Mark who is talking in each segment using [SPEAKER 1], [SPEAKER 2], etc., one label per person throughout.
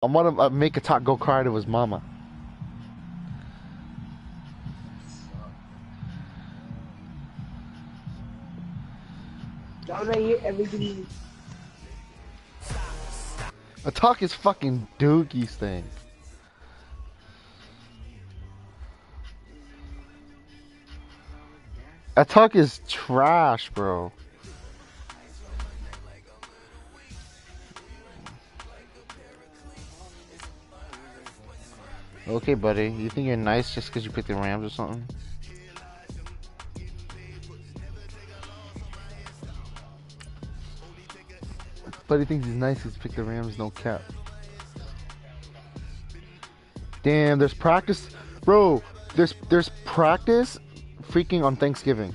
[SPEAKER 1] I'm gonna make a talk go cry to his mama.
[SPEAKER 2] Why would I hear everything?
[SPEAKER 1] Attack is fucking Doogie's thing. Attack is trash, bro. Okay, buddy. You think you're nice just because you picked the Rams or something? Buddy thinks he's nice because he picked the Rams, no cap. Damn, there's practice. Bro, there's practice freaking on Thanksgiving.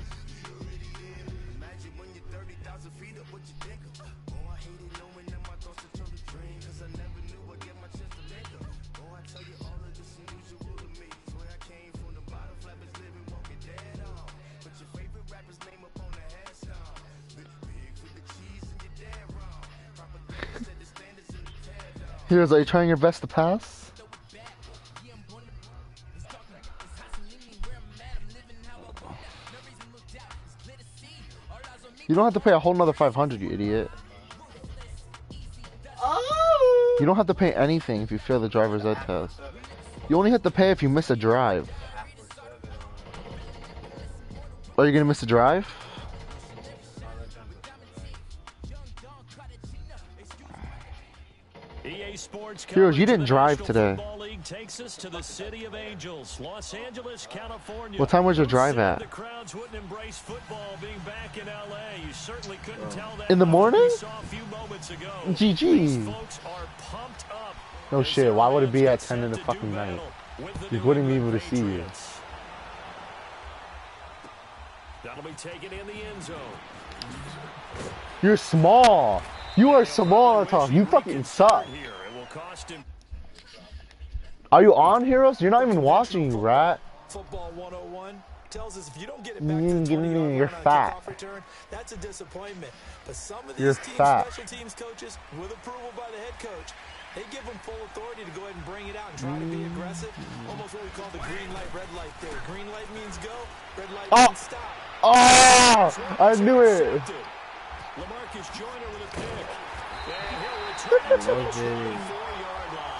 [SPEAKER 1] Here's, are you trying your best to pass? You don't have to pay a whole nother 500, you idiot.
[SPEAKER 2] Oh!
[SPEAKER 1] You don't have to pay anything if you fail the driver's ed test. You only have to pay if you miss a drive. Are you gonna miss a drive? Heroes, you didn't drive today.
[SPEAKER 3] Takes us to the city of Angels, Los Angeles, California.
[SPEAKER 1] What time was your drive at?
[SPEAKER 3] The crowds wouldn't embrace football being back in LA. You certainly couldn't tell that.
[SPEAKER 1] In the morning?
[SPEAKER 3] Saw a few moments ago.
[SPEAKER 1] GG.
[SPEAKER 3] These folks are pumped up.
[SPEAKER 1] No shit, why would it be at 10 in the fucking night? You wouldn't be able to see you.
[SPEAKER 3] That'll be taken in the end zone.
[SPEAKER 1] You're small. You are small, Tom. You fucking suck. Are you on, Heroes? You're not even watching, you rat.
[SPEAKER 4] Football 101 tells us if you don't get it back to the 20-yard
[SPEAKER 1] you're
[SPEAKER 4] line on
[SPEAKER 1] fat.
[SPEAKER 4] kickoff return, that's a disappointment. But some of
[SPEAKER 1] You're
[SPEAKER 4] these team
[SPEAKER 1] fat.
[SPEAKER 4] special teams coaches, with approval by the head coach, they give them full authority to go ahead and bring it out and try to be aggressive. Almost what we call the green light, red light theory. Green light means go, red light means stop.
[SPEAKER 1] Oh! I knew it.
[SPEAKER 3] LaMarcus Joyner with a pick. And he'll return it to the 24-yard line.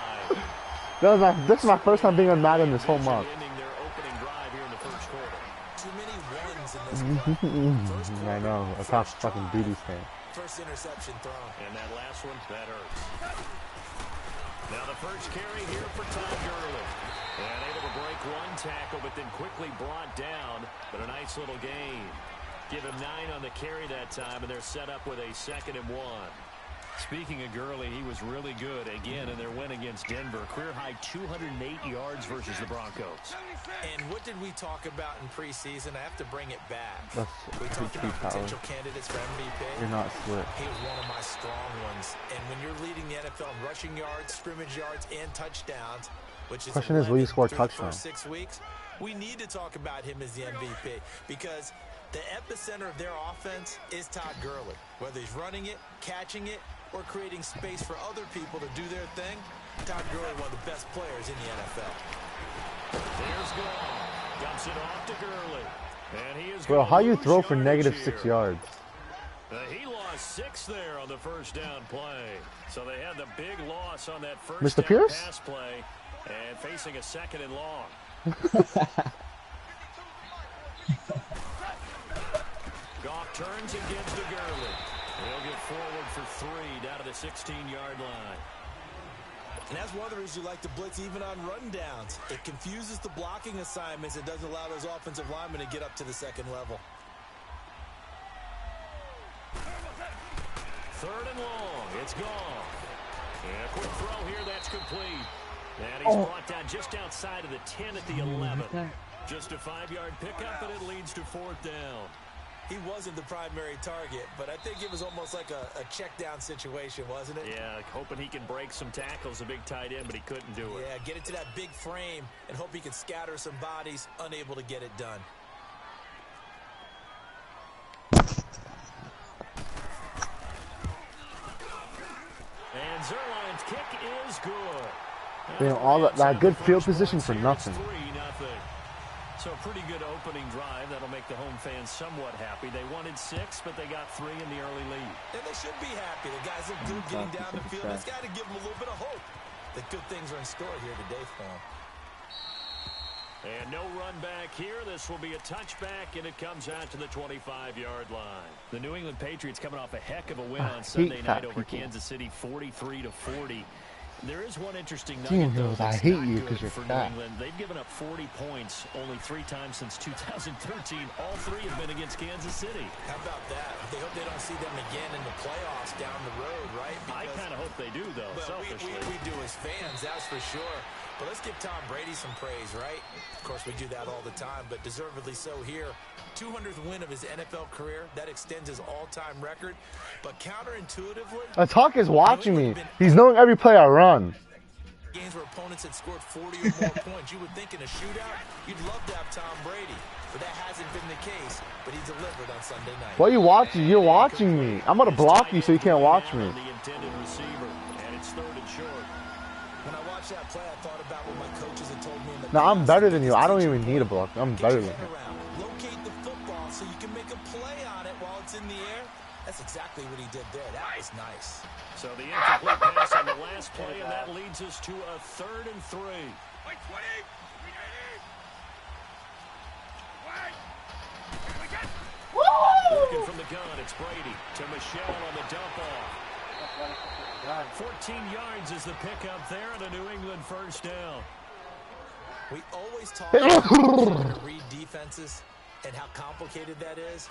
[SPEAKER 1] This is my first time being on Madden this whole month.
[SPEAKER 3] Ending their opening drive here in the first quarter.
[SPEAKER 4] Too many ones in this one.
[SPEAKER 1] I know. A top fucking booty fan.
[SPEAKER 4] First interception thrown.
[SPEAKER 3] And that last one, that hurts. Now the first carry here for Todd Gurley. And able to break one tackle, but then quickly brought down. But a nice little gain. Give him 9 on the carry that time, and they're set up with a 2nd and 1. Speaking of Gurley, he was really good again in their win against Denver. Career-high 208 yards versus the Broncos.
[SPEAKER 4] And what did we talk about in preseason? I have to bring it back. We
[SPEAKER 1] That's
[SPEAKER 4] talked about potential candidates for MVP.
[SPEAKER 1] You're not slick.
[SPEAKER 4] He was one of my strong ones. And when you're leading the NFL in rushing yards, scrimmage yards, and touchdowns, which is
[SPEAKER 1] Question is, will you score a
[SPEAKER 4] through the
[SPEAKER 1] touchdown?
[SPEAKER 4] first 6 weeks, we need to talk about him as the MVP because the epicenter of their offense is Todd Gurley. Whether he's running it, catching it, or creating space for other people to do their thing, Todd Gurley, one of the best players in the NFL.
[SPEAKER 3] There's Gurley. Dumps it off to Gurley. And he is
[SPEAKER 1] Bro, how you throw for
[SPEAKER 3] -6
[SPEAKER 1] -6 yards?
[SPEAKER 3] He lost 6 there on the first down play. So they had the big loss on that first
[SPEAKER 1] Mr.
[SPEAKER 3] down
[SPEAKER 1] Pierce?
[SPEAKER 3] pass play and facing a 2nd and long. Goff turns and gives to Gurley. He'll get forward for 3 down to the 16-yard line.
[SPEAKER 4] And that's one of the reasons you like to blitz even on rundowns. It confuses the blocking assignments. It doesn't allow those offensive linemen to get up to the 2nd level.
[SPEAKER 3] 3rd and long. It's gone. And a quick throw here. That's complete. And he's brought down just outside of the 10 at the 11. Just a 5-yard pickup, and it leads to 4th down.
[SPEAKER 4] He wasn't the primary target, but I think it was almost like a check down situation, wasn't it?
[SPEAKER 3] Yeah, hoping he can break some tackles, a big tight end, but he couldn't do it.
[SPEAKER 4] Yeah, get it to that big frame and hope he can scatter some bodies, unable to get it done.
[SPEAKER 3] And Zerline's kick is good.
[SPEAKER 1] Damn, all that good field position for nothing.
[SPEAKER 3] 3-0. So a pretty good opening drive. That'll make the home fans somewhat happy. They wanted 6, but they got 3 in the early lead.
[SPEAKER 4] And they should be happy. The guys look good getting down the field. That's got to give them a little bit of hope that good things are in store here today for them.
[SPEAKER 3] And no run back here. This will be a touchback, and it comes out to the 25-yard line. The New England Patriots coming off a heck of a win on Sunday night over Kansas City, 43-40. There is one interesting nugget, though,
[SPEAKER 1] I hate you because you're fat.
[SPEAKER 3] They've given up 40 points only 3 times since 2013. All 3 have been against Kansas City.
[SPEAKER 4] How about that? They hope they don't see them again in the playoffs down the road, right?
[SPEAKER 3] I kind of hope they do, though, selfishly.
[SPEAKER 4] We do as fans, that's for sure. But let's give Tom Brady some praise, right? Of course, we do that all the time, but deservedly so here. 200th win of his NFL career. That extends his all-time record. But counterintuitively,
[SPEAKER 1] Tuck is watching me. He's knowing every play I run.
[SPEAKER 4] Games where opponents had scored 40 or more points. You would think in a shootout, you'd love to have Tom Brady. But that hasn't been the case. But he delivered on Sunday night.
[SPEAKER 1] What are you watching? You're watching me. I'm going to block you so you can't watch me.
[SPEAKER 3] The intended receiver, and it's 3rd and short.
[SPEAKER 4] When I watched that play, I thought about what my coaches had told me in the
[SPEAKER 1] No, I'm better than you. I don't even need a block. I'm better than you.
[SPEAKER 4] Locate the football so you can make a play on it while it's in the air. That's exactly what he did there. That was nice.
[SPEAKER 3] So the incomplete pass on the last play, and that leads us to a 3rd and 3. Looking from the gun, it's Brady to Michelle on the dump off. 14 yards is the pickup there, and a New England first down.
[SPEAKER 4] We always talk about read defenses and how complicated that is.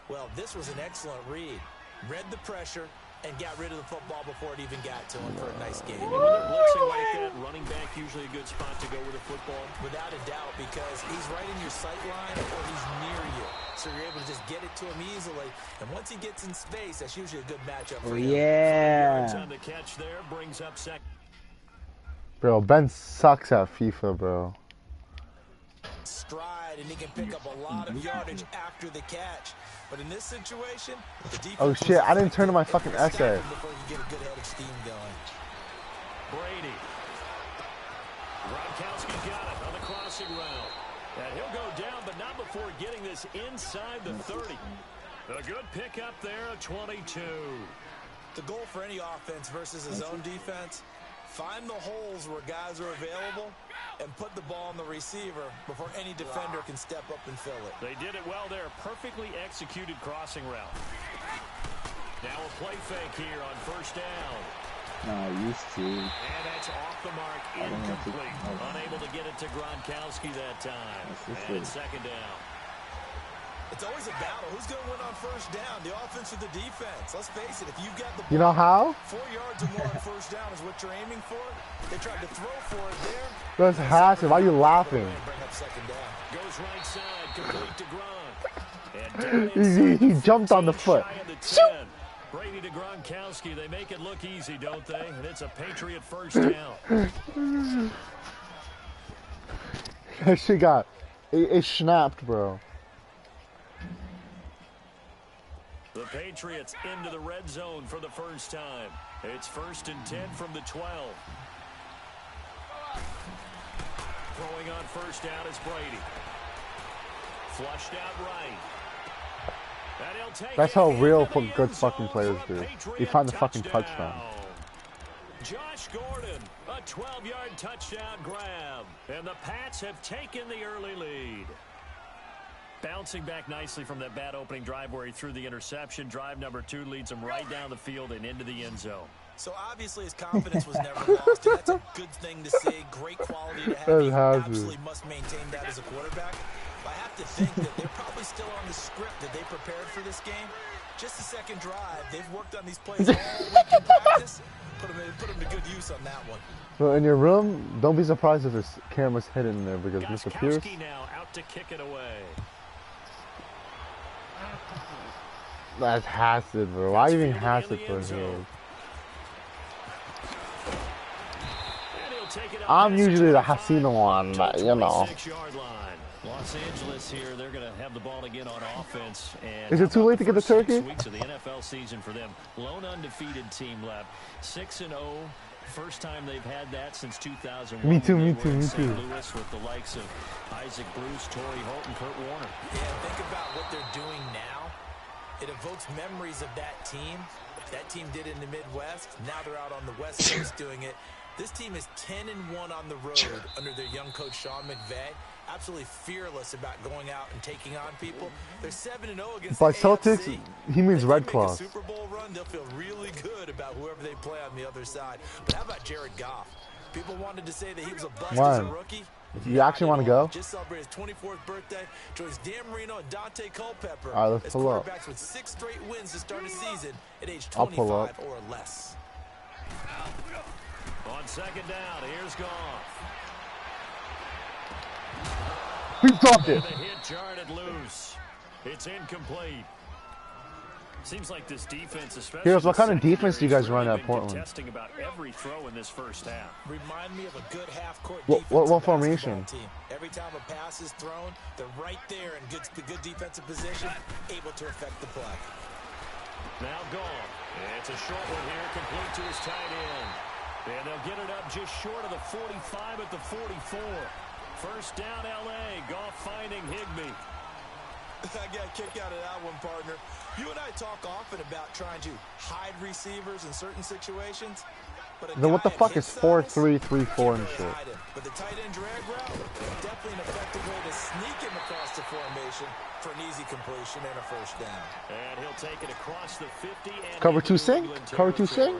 [SPEAKER 4] Well, this was an excellent read. Read the pressure and got rid of the football before it even got to him for a nice game.
[SPEAKER 3] And when they're blitzing like that, running back usually a good spot to go with a football.
[SPEAKER 4] Without a doubt, because he's right in your sight line or he's near you. So you're able to just get it to him easily. And once he gets in space, that's usually a good matchup for him.
[SPEAKER 2] Yeah.
[SPEAKER 3] On the catch there, brings up second.
[SPEAKER 1] Bro, Ben sucks at FIFA, bro.
[SPEAKER 4] Stride, and he can pick up a lot of yardage after the catch. But in this situation, the defense
[SPEAKER 1] Oh shit, I didn't turn to my fucking essay.
[SPEAKER 4] before you get a good head of steam going.
[SPEAKER 3] Brady. Gronkowski got it on the crossing route. And he'll go down, but not before getting this inside the 30. A good pickup there, a 22.
[SPEAKER 4] The goal for any offense versus his own defense, find the holes where guys are available and put the ball on the receiver before any defender can step up and fill it.
[SPEAKER 3] They did it well there. Perfectly executed crossing route. Now a play fake here on first down.
[SPEAKER 2] No, I used to.
[SPEAKER 3] And that's off the mark, incomplete. Unable to get it to Gronkowski that time. And it's second down.
[SPEAKER 4] It's always a battle. Who's going to win on first down, the offense or the defense? Let's face it, if you've got the ball,
[SPEAKER 1] You know how?
[SPEAKER 4] 4 yards or more on first down is what you're aiming for. They tried to throw for it there.
[SPEAKER 1] That's Hassan. Why are you laughing?
[SPEAKER 4] Bring up second down.
[SPEAKER 3] Goes right side, complete to Gronk. And
[SPEAKER 1] He jumped on the foot.
[SPEAKER 3] Shoot! Brady to Gronkowski. They make it look easy, don't they? And it's a Patriot first down.
[SPEAKER 1] That shit got... It snapped, bro.
[SPEAKER 3] The Patriots into the red zone for the first time. It's 1st and 10 from the 12. Throwing on first down is Brady. Flushed out right. And he'll take
[SPEAKER 1] That's how real
[SPEAKER 3] into the
[SPEAKER 1] good
[SPEAKER 3] end
[SPEAKER 1] fucking
[SPEAKER 3] zone
[SPEAKER 1] players
[SPEAKER 3] for a
[SPEAKER 1] do.
[SPEAKER 3] Patriot
[SPEAKER 1] You find the fucking touchdown.
[SPEAKER 3] Josh Gordon, a 12-yard touchdown grab. And the Pats have taken the early lead. Bouncing back nicely from that bad opening drive where he threw the interception. Drive number 2 leads him right down the field and into the end zone.
[SPEAKER 4] So obviously his confidence was never lost, and that's a good thing to see. Great quality to have. You absolutely must maintain that as a quarterback. But I have to think that they're probably still on the script that they prepared for this game. Just the second drive, they've worked on these plays all week in practice. Put them to good use on that one.
[SPEAKER 1] Well, in your room, don't be surprised if there's cameras hidden in there because Mr. Pierce.
[SPEAKER 3] Now out to kick it away.
[SPEAKER 1] That's Hasid, bro. Why even Hasid for him?
[SPEAKER 3] take it up
[SPEAKER 1] I'm
[SPEAKER 3] past
[SPEAKER 1] usually the
[SPEAKER 3] 25
[SPEAKER 1] Hasina one,
[SPEAKER 3] to
[SPEAKER 1] but
[SPEAKER 3] the
[SPEAKER 1] you know.
[SPEAKER 3] 26-yard line. Los Angeles here, they're going to have the ball again on offense. And
[SPEAKER 1] Is it too late to get the turkey?
[SPEAKER 3] 6 weeks of the NFL season for them. Lone undefeated team left. 6-0. First time they've had that since 2001.
[SPEAKER 1] Me too,
[SPEAKER 3] when
[SPEAKER 1] me
[SPEAKER 3] they
[SPEAKER 1] too,
[SPEAKER 3] were in
[SPEAKER 1] me
[SPEAKER 3] St.
[SPEAKER 1] too.
[SPEAKER 3] Louis with the likes of Isaac Bruce, Torrey Holt, and Kurt Warner.
[SPEAKER 4] Yeah, think about what they're doing now. It evokes memories of that team. That team did it in the Midwest. Now they're out on the West Coast doing it. This team is 10-1 on the road under their young coach Sean McVay. Absolutely fearless about going out and taking on people. They're 7-0 against
[SPEAKER 1] By
[SPEAKER 4] the
[SPEAKER 1] Celtics,
[SPEAKER 4] AFC.
[SPEAKER 1] he means
[SPEAKER 4] If
[SPEAKER 1] Red
[SPEAKER 4] they make a
[SPEAKER 1] Claws.
[SPEAKER 4] Super Bowl run, they'll feel really good about whoever they play on the other side. But how about Jared Goff? People wanted to say that he was a bust as a rookie.
[SPEAKER 1] You actually want to go?
[SPEAKER 4] Just celebrated his 24th birthday. Joins Dan Marino and Dante Culpepper
[SPEAKER 1] All right, let's
[SPEAKER 4] as
[SPEAKER 1] pull up.
[SPEAKER 4] quarterbacks with 6 straight wins to start a season at age
[SPEAKER 1] I'll pull
[SPEAKER 4] 25
[SPEAKER 1] up.
[SPEAKER 4] or less.
[SPEAKER 3] On second down, here's Goff.
[SPEAKER 1] He dropped it.
[SPEAKER 3] And the hit jarred it loose. It's incomplete. Seems like this defense, especially.
[SPEAKER 1] Here's what kind of defense do you guys run at Portland?
[SPEAKER 3] Testing about every throw in this first half.
[SPEAKER 4] Remind me of a good half-court
[SPEAKER 1] What
[SPEAKER 4] defensive
[SPEAKER 1] formation?
[SPEAKER 4] basketball team. Every time a pass is thrown, they're right there in good defensive position, able to affect the play.
[SPEAKER 3] Now gone. It's a short one here, complete to his tight end. And they'll get it up just short of the 45 at the 44. First down, L.A. Goff finding Higbee.
[SPEAKER 4] I got a kick out of that one, partner. You and I talk often about trying to hide receivers in certain situations. But
[SPEAKER 1] Then what the fuck is 4-3-3-4 and shit?
[SPEAKER 4] But the tight end drag route, definitely an effective way to sneak him across the formation for an easy completion and a first down.
[SPEAKER 3] And he'll take it across the 50. And
[SPEAKER 1] Cover 2 sync? Cover 2 sync?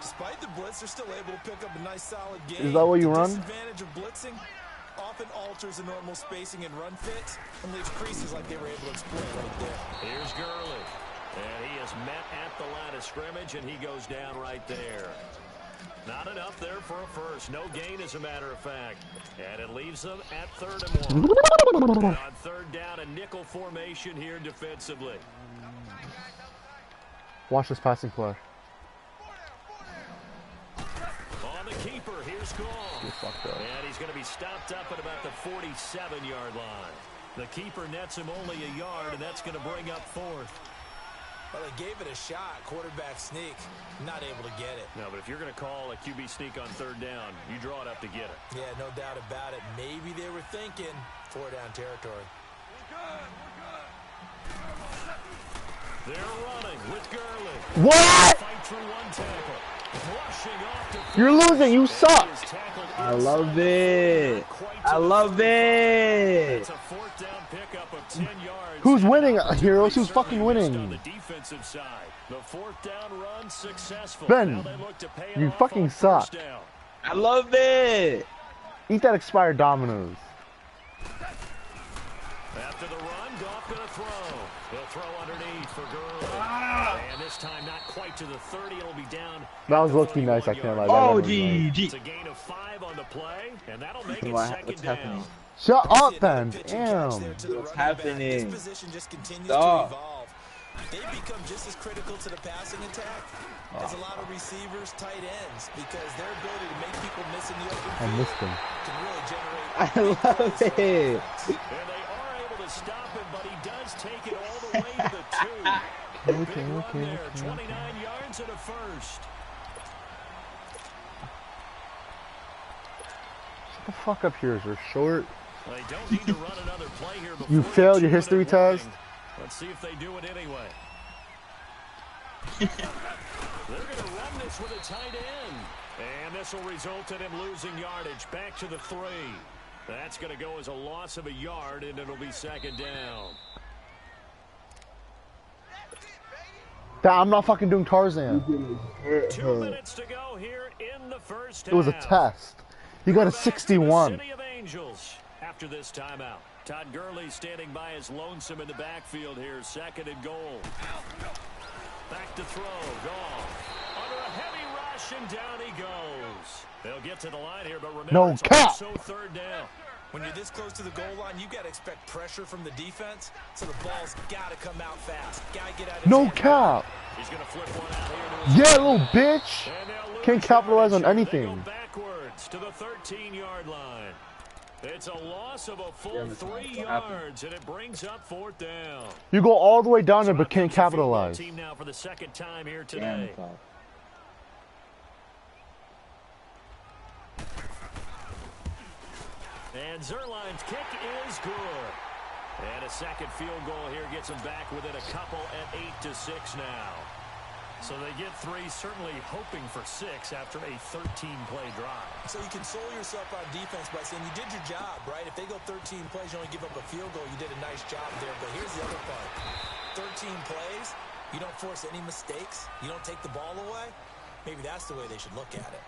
[SPEAKER 4] Despite the blitz, they're still able to pick up a nice solid game.
[SPEAKER 1] Is that what you
[SPEAKER 4] the
[SPEAKER 1] run?
[SPEAKER 4] Disadvantage of blitzing often alters the normal spacing and run fits and leaves creases like they were able to exploit right there.
[SPEAKER 3] Here's Gurley. And he is met at the line of scrimmage, and he goes down right there. Not enough there for a first. No gain, as a matter of fact. And it leaves them at 3rd and 1. And on 3rd down, a nickel formation here defensively.
[SPEAKER 1] Watch this passing play.
[SPEAKER 3] On the keeper, here's Gall. And he's going to be stopped up at about the 47-yard line. The keeper nets him only a yard, and that's going to bring up 4th.
[SPEAKER 4] Well, they gave it a shot, quarterback sneak, not able to get it.
[SPEAKER 3] No, but if you're going to call a QB sneak on 3rd down, you draw it up to get it.
[SPEAKER 4] Yeah, no doubt about it. Maybe they were thinking 4-down territory.
[SPEAKER 3] They're running with Gurley.
[SPEAKER 1] What?
[SPEAKER 3] Fight through one tackle. Rushing off to
[SPEAKER 1] You're losing. You suck.
[SPEAKER 5] I love it. I love it.
[SPEAKER 3] It's a 4th down pickup of 10 yards.
[SPEAKER 1] Who's winning, Heroes? Who's fucking
[SPEAKER 3] On
[SPEAKER 1] winning?
[SPEAKER 3] the defensive side, the 4th down run successful.
[SPEAKER 1] Ben,
[SPEAKER 3] Now they look to pay it
[SPEAKER 1] you
[SPEAKER 3] off
[SPEAKER 1] fucking
[SPEAKER 3] on
[SPEAKER 1] suck.
[SPEAKER 3] 1st down.
[SPEAKER 5] I love it.
[SPEAKER 1] Eat that expired Domino's.
[SPEAKER 3] After the run, Goff gonna throw. He'll throw underneath for Gurley. And this time not quite to the 30. It'll be down.
[SPEAKER 1] That was looking nice. I can't lie.
[SPEAKER 5] Oh,
[SPEAKER 1] That was nice.
[SPEAKER 3] It's a gain of 5 on the play, and that'll make it
[SPEAKER 5] What's
[SPEAKER 3] 2nd
[SPEAKER 5] happening?
[SPEAKER 3] down.
[SPEAKER 1] Shut up, Ben.
[SPEAKER 4] Pitching catch
[SPEAKER 1] Damn.
[SPEAKER 4] there to the
[SPEAKER 5] What's
[SPEAKER 4] running back.
[SPEAKER 5] happening?
[SPEAKER 4] This position just continues
[SPEAKER 5] Stop.
[SPEAKER 4] to evolve. They become just as critical to the passing attack as a lot of receivers, tight ends, because their ability to make people miss in the open
[SPEAKER 1] I
[SPEAKER 4] field
[SPEAKER 1] missed him.
[SPEAKER 4] can really generate.
[SPEAKER 5] I love
[SPEAKER 4] big plays
[SPEAKER 5] it.
[SPEAKER 4] for offense.
[SPEAKER 3] And they are able to stop him, but he does take it all the way to the 2. Big run there, 29 yards and a first.
[SPEAKER 1] Shut the fuck up, Heroes. You're short.
[SPEAKER 3] They don't need to run another play here before
[SPEAKER 1] You failed your
[SPEAKER 3] they
[SPEAKER 1] history
[SPEAKER 3] chew it at
[SPEAKER 1] test.
[SPEAKER 3] winning. Let's see if they do it anyway. They're going to run this with a tight end. And this will result in him losing yardage back to the 3. That's going to go as a loss of a yard, and it'll be 2nd down.
[SPEAKER 1] I'm not fucking doing Tarzan.
[SPEAKER 3] 2 minutes to go here in the first half.
[SPEAKER 1] It was a test. You got a 61.
[SPEAKER 3] City of Angels after this timeout. Todd Gurley standing by as lonesome in the backfield here. 2nd and goal. Back to throw. Goff. Under a heavy rush, and down he goes. They'll get to the line here, but remember,
[SPEAKER 1] No
[SPEAKER 3] it's
[SPEAKER 1] cap.
[SPEAKER 3] also 3rd down.
[SPEAKER 4] When you're this close to the goal line, you got to expect pressure from the defense, so the ball's got to come out fast. Got to get out of
[SPEAKER 1] No
[SPEAKER 4] his hand.
[SPEAKER 1] cap.
[SPEAKER 3] He's going to flip one out here to his
[SPEAKER 1] Yeah, little bitch.
[SPEAKER 3] and they'll lose
[SPEAKER 1] Can't capitalize on
[SPEAKER 3] yardage here. They
[SPEAKER 1] anything.
[SPEAKER 3] go backwards. Patriots to the 13-yard line. It's a loss of a full 3 yards, and it brings up 4th down.
[SPEAKER 1] You go all the way down there, but can't capitalize.
[SPEAKER 3] Team now for the 2nd time here today. And Zerline's kick is good. And a second field goal here gets them back within a couple at 8-6 now. So they get 3, certainly hoping for 6 after a 13-play drive.
[SPEAKER 4] So you console yourself on defense by saying you did your job, right? If they go 13 plays, you only give up a field goal, you did a nice job there. But here's the other part. 13 plays, you don't force any mistakes, you don't take the ball away. Maybe that's the way they should look at it.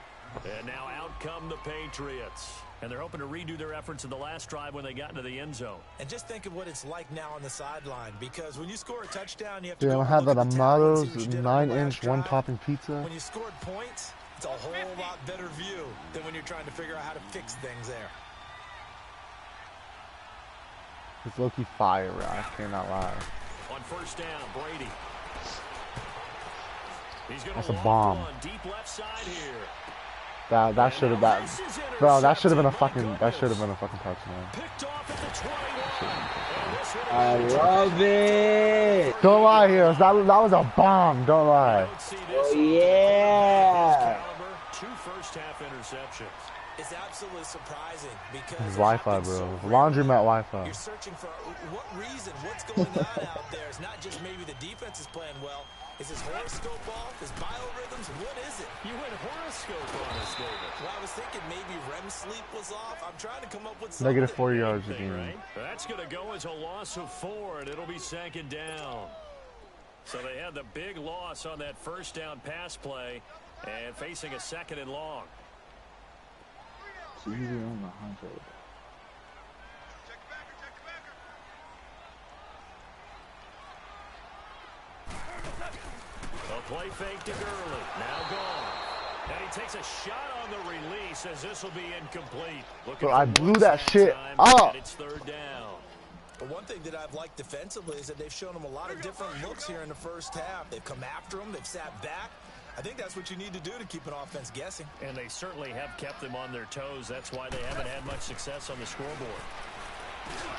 [SPEAKER 3] And now out come the Patriots. And they're hoping to redo their efforts in the last drive when they got into the end zone. And just think of what it's like now on the sideline. Because when you score a touchdown, you have to
[SPEAKER 1] have that Amato's 9-inch one-topping pizza.
[SPEAKER 4] When you scored points, it's a whole lot better view than when you're trying to figure out how to fix things there.
[SPEAKER 1] It's low-key fire, I cannot lie.
[SPEAKER 3] On 1st down, Brady.
[SPEAKER 1] That's a bomb.
[SPEAKER 3] Deep left side here.
[SPEAKER 1] That should have been, bro. That should have been a fucking touchdown.
[SPEAKER 5] I love it.
[SPEAKER 1] Don't lie, Heroes. That was a bomb. Don't lie.
[SPEAKER 5] Oh yeah.
[SPEAKER 3] 2 first-half interceptions.
[SPEAKER 4] It's absolutely surprising because
[SPEAKER 1] it's Wi-Fi, bro. Laundromat Wi-Fi.
[SPEAKER 4] You're searching for what reason, what's going on out there. It's not just maybe the defense is playing well. Is his horoscope off? His biorhythms? What is it?
[SPEAKER 3] You went horoscope on us, David.
[SPEAKER 4] Well, I was thinking maybe REM sleep was off. I'm trying to come up with something.
[SPEAKER 1] Negative 4 yards again.
[SPEAKER 3] Right? That's going to go as a loss of 4, and it'll be 2nd down. So they had the big loss on that 1st down pass play and facing a 2nd and long.
[SPEAKER 5] So you're on the 100.
[SPEAKER 3] A play fake to Gurley. Now gone. And he takes a shot on the release as this will be incomplete.
[SPEAKER 1] Bro, I blew that shit up.
[SPEAKER 3] It's 3rd down.
[SPEAKER 4] But one thing that I've liked defensively is that they've shown him a lot of different looks here in the 1st half. They've come after him. They've sat back. I think that's what you need to do to keep an offense guessing.
[SPEAKER 3] And they certainly have kept them on their toes. That's why they haven't had much success on the scoreboard.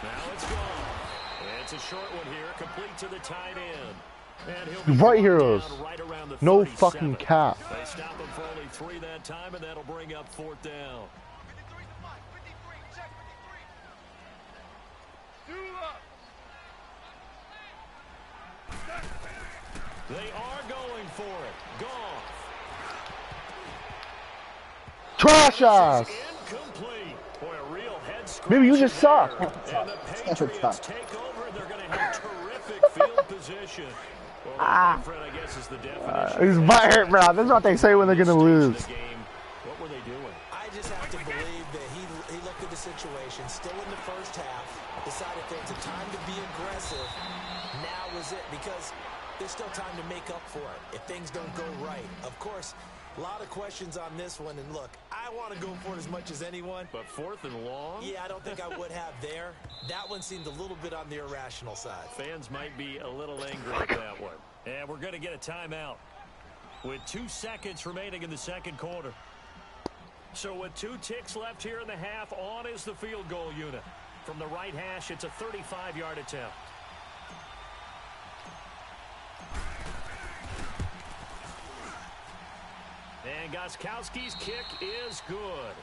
[SPEAKER 3] Now it's gone. It's a short one here, complete to the tight end. And he'll be
[SPEAKER 1] right, Heroes.
[SPEAKER 3] Right around the
[SPEAKER 1] no
[SPEAKER 3] 37.
[SPEAKER 1] fucking cap.
[SPEAKER 3] They stop him for only 3 that time, and that'll bring up 4th down. They are going for it. Goff.
[SPEAKER 1] Trash ass.
[SPEAKER 3] Incomplete. Boy, a real head scratch.
[SPEAKER 1] Maybe you just suck.
[SPEAKER 3] And the Patriots take over. They're going to have terrific field position. Well, Fred, I guess, is the definition.
[SPEAKER 1] His butt hurt, bro. That's what they say when they're going to lose.
[SPEAKER 3] What were they doing?
[SPEAKER 4] I just have to believe that he looked at the situation, still in the 1st half, decided that it's a time to be aggressive. Now was it, because there's still time to make up for it if things don't go right. Of course, a lot of questions on this one, and look, I want to go for it as much as anyone.
[SPEAKER 3] But 4th and long?
[SPEAKER 4] Yeah, I don't think I would have there. That one seemed a little bit on the irrational side.
[SPEAKER 3] Fans might be a little angry at that one. And we're going to get a timeout with 2 seconds remaining in the 2nd quarter. So with 2 ticks left here in the half, on is the field goal unit. From the right hash, it's a 35-yard attempt. And Gostkowski's kick is good.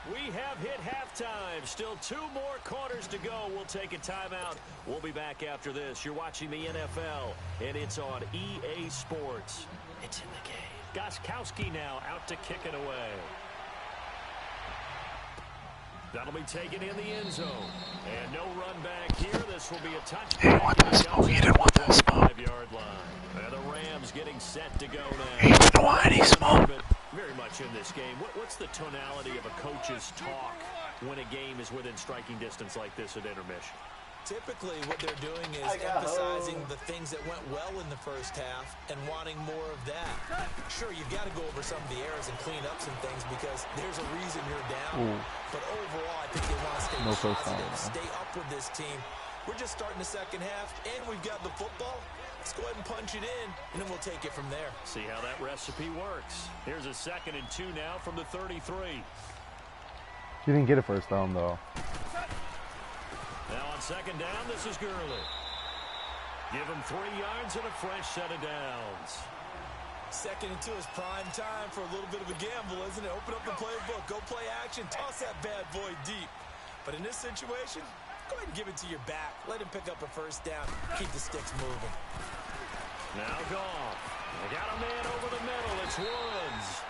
[SPEAKER 3] We have hit halftime. Still 2 more quarters to go. We'll take a timeout. We'll be back after this. You're watching the NFL, and it's on EA Sports. It's in the game. Gostkowski now out to kick it away. That'll be taken in the end zone. And no run back here. This will be a touchdown.
[SPEAKER 1] He want that smoke. He didn't want that smoke.
[SPEAKER 3] 5-yard line. And the Rams getting set to go now.
[SPEAKER 1] He didn't want any smoke.
[SPEAKER 3] Very much in this game. What's the tonality of a coach's talk when a game is within striking distance like this at intermission?
[SPEAKER 4] Typically, what they're doing is emphasizing the things that went well in the 1st half and wanting more of that. Sure, you've got to go over some of the errors and clean up some things because there's a reason you're down.
[SPEAKER 1] Ooh.
[SPEAKER 4] But overall, I think they want to stay positive, stay up with this team. We're just starting the 2nd half, and we've got the football. Let's go ahead and punch it in, and then we'll take it from there.
[SPEAKER 3] See how that recipe works. Here's a 2nd and 2 now from the 33.
[SPEAKER 1] He didn't get a first down, though.
[SPEAKER 3] Now on second down, this is Gurley. Give him 3 yards and a fresh set of downs.
[SPEAKER 4] Second and 2 is prime time for a little bit of a gamble, isn't it? Open up the playbook, go play action, toss that bad boy deep. But in this situation, go ahead and give it to your back. Let him pick up a first down. Keep the sticks moving.
[SPEAKER 3] Now Goff. They got a man over the middle. It's Woods.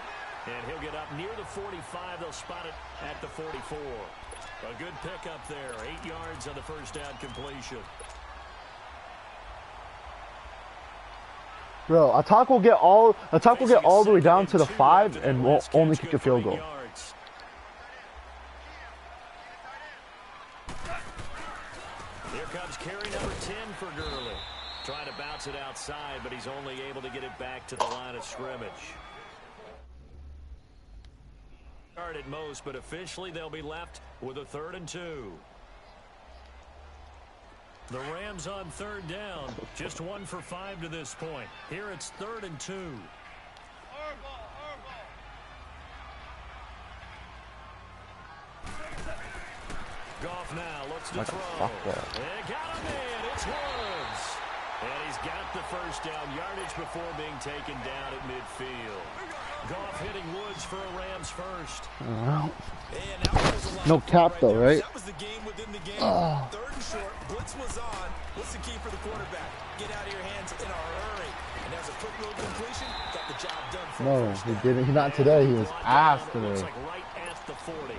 [SPEAKER 3] And he'll get up near the 45. They'll spot it at the 44. A good pickup there. 8 yards on the first down completion.
[SPEAKER 1] Bro, Attack will get all the way down to the 5 and will only kick a field goal.
[SPEAKER 3] Here comes carry number 10 for Gurley. Trying to bounce it outside, but he's only able to get it back to the line of scrimmage. Hard at most, but officially they'll be left with a 3rd and 2. The Rams on 3rd down, just 1 for 5 to this point. Here it's 3rd and 2. Goff now looks to throw. They got him in. It's Woods. And he's got the first down yardage before being taken down at midfield. Goff hitting Woods for a Rams first.
[SPEAKER 1] No cap though, right?
[SPEAKER 4] That was the game within the game. 3rd and short. Blitz was on. What's the key for the quarterback? Get out of your hands in a hurry. And as a quick little completion, got the job done for
[SPEAKER 1] No, he didn't. He's not today. He was ass today.
[SPEAKER 3] Looks like right at the 40.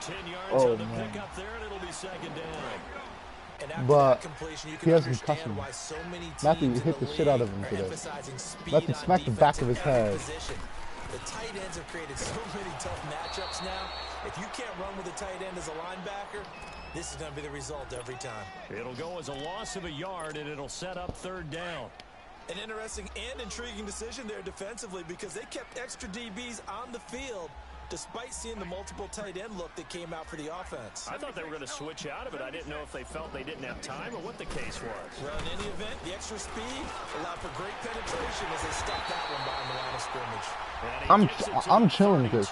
[SPEAKER 3] 10 yards on the pickup there, and it'll be 2nd down.
[SPEAKER 1] But he has concussion. Matthew hit the shit out of him today. Matthew smacked the back of his head.
[SPEAKER 4] The tight ends have created so many tough matchups now. If you can't run with a tight end as a linebacker, this is going to be the result every time.
[SPEAKER 3] It'll go as a loss of a yard, and it'll set up 3rd down.
[SPEAKER 4] An interesting and intriguing decision there defensively because they kept extra DBs on the field despite seeing the multiple tight end look that came out for the offense.
[SPEAKER 3] I thought they were going to switch out of it. I didn't know if they felt they didn't have time or what the case was.
[SPEAKER 4] Well, in any event, the extra speed allowed for great penetration as they stopped that one behind the line of scrimmage.
[SPEAKER 1] I'm chilling because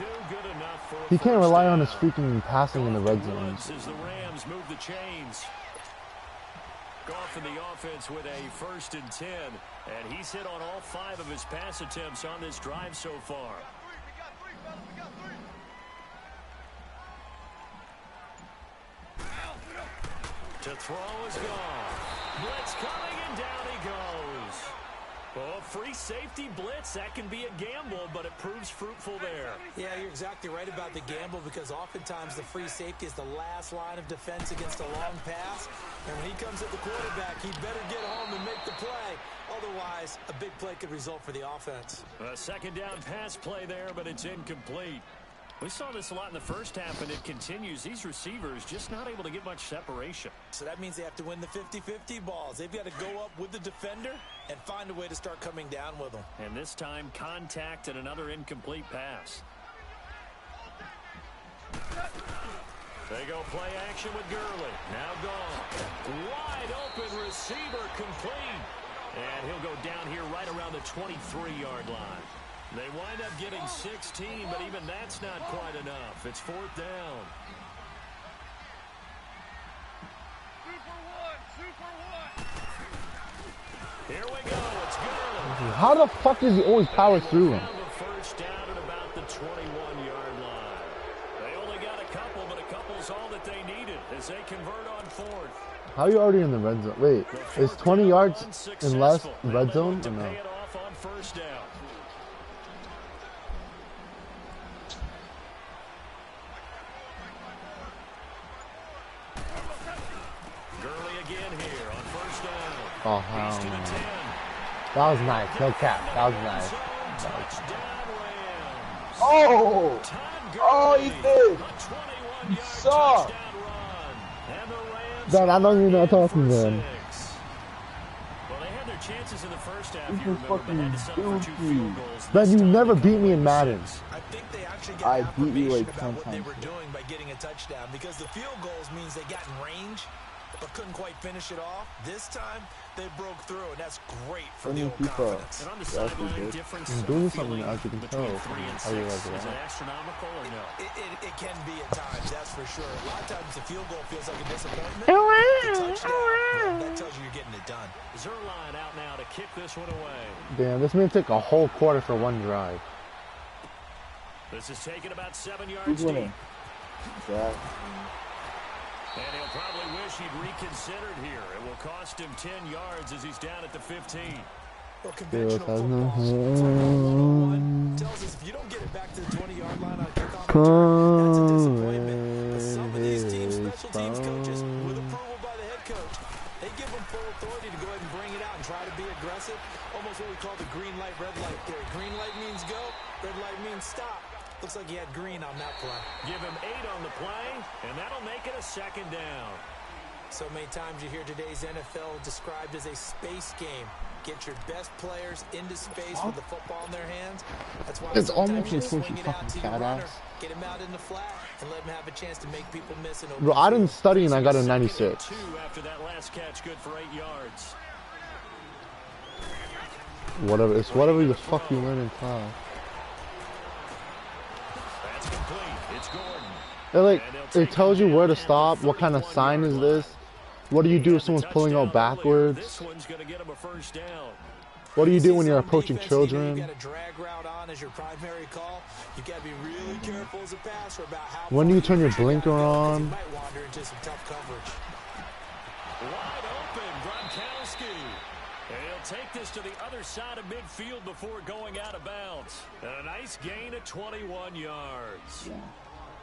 [SPEAKER 1] he can't rely on his freaking passing in the red zone.
[SPEAKER 3] As the Rams move the chains. Goff in the offense with a 1st and 10, and he's hit on all 5 of his pass attempts on this drive so far. To throw is gone. Blitz coming, and down he goes. Oh, free safety blitz, that can be a gamble, but it proves fruitful there.
[SPEAKER 4] Yeah, you're exactly right about the gamble because oftentimes the free safety is the last line of defense against a long pass. And when he comes at the quarterback, he better get home and make the play. Otherwise, a big play could result for the offense.
[SPEAKER 3] A 2nd down pass play there, but it's incomplete. We saw this a lot in the first half, and it continues. These receivers just not able to get much separation.
[SPEAKER 4] So that means they have to win the 50-50 balls. They've got to go up with the defender and find a way to start coming down with them.
[SPEAKER 3] And this time, contact and another incomplete pass. They go play action with Gurley. Now gone. Wide open receiver complete. And he'll go down here right around the 23-yard line. They wind up getting 16, but even that's not quite enough. It's 4th down. Here we go. It's Gurley.
[SPEAKER 1] How the fuck does he always power through him?
[SPEAKER 3] First down at about the 21-yard line. They only got a couple, but a couple's all that they needed as they convert on 4th.
[SPEAKER 1] How are you already in the red zone? Wait, is 20 yards in less red zone or no?
[SPEAKER 3] Pay it off on 1st down. Gurley again here on 1st down.
[SPEAKER 1] Oh, hell no. That was nice. No cap. That was nice. Oh! Oh, he did! He saw! Dan, I know you're not talking, man.
[SPEAKER 3] Well, they had their chances in the first half.
[SPEAKER 1] You fucking goofy. Ben, you never beat me in Madden.
[SPEAKER 4] I think they actually
[SPEAKER 1] I
[SPEAKER 4] got
[SPEAKER 1] beat you like
[SPEAKER 4] about
[SPEAKER 1] 10
[SPEAKER 4] what they
[SPEAKER 1] times.
[SPEAKER 4] were doing by getting a touchdown because the field goals means they got in range but couldn't quite finish it off. This time, they broke through, and that's great for the old confidence.
[SPEAKER 3] And on the sideline, difference
[SPEAKER 1] I'm doing something as you can tell.
[SPEAKER 3] between 3 and 6.
[SPEAKER 1] I realize
[SPEAKER 3] Is it
[SPEAKER 1] that.
[SPEAKER 3] astronomical or no?
[SPEAKER 4] It can be at times, that's for sure. A lot of times the field goal feels like a disappointment. The touchdown, that tells you you're getting it done.
[SPEAKER 3] Zerline out now to kick this one away.
[SPEAKER 1] Damn, this man took a whole quarter for one drive.
[SPEAKER 3] This is taken about 7 yards deep.
[SPEAKER 5] Yeah.
[SPEAKER 3] And he'll probably wish he'd reconsidered here. It will cost him 10 yards as he's down at the 15.
[SPEAKER 4] Well, conventional football tells us if you don't get it back to the 20-yard line on kickoff return, that's a disappointment. But some of these teams, special teams coaches, with approval by the head coach, they give them full authority to go ahead and bring it out and try to be aggressive. Almost what we call the green light, red light theory. Green light means go, red light means stop. Looks like he had green on that play. Give him 8 on the play, and that'll make it a second down. So many times you hear today's NFL described as a space game. Get your best players into space with the football in their hands. That's why
[SPEAKER 1] it's almost
[SPEAKER 4] you
[SPEAKER 1] as
[SPEAKER 4] swing
[SPEAKER 1] if you
[SPEAKER 4] it out
[SPEAKER 1] fucking
[SPEAKER 4] to your runner,
[SPEAKER 1] badass.
[SPEAKER 4] get him out in the flat, and let him have a chance to make people miss an open
[SPEAKER 1] Bro, I didn't
[SPEAKER 4] field.
[SPEAKER 1] study and I got a 96.
[SPEAKER 3] 2 after that last catch, good for 8 yards.
[SPEAKER 1] Whatever, it's whatever the fuck you learn in class.
[SPEAKER 3] That's complete. It's Gordon.
[SPEAKER 1] It tells you where to stop. What kind of sign is this? What do you do if someone's pulling out backwards?
[SPEAKER 3] This one's going to get him a first down.
[SPEAKER 1] What do you do when you're approaching children?
[SPEAKER 4] You got a drag route on as your primary call. You got to be really careful as a passer about how.
[SPEAKER 1] When do you turn your blinker on?
[SPEAKER 4] You might wander into some tough coverage.
[SPEAKER 3] Wide open, Gronkowski. And he'll take this to the other side of midfield before going out of bounds. And a nice gain of 21 yards.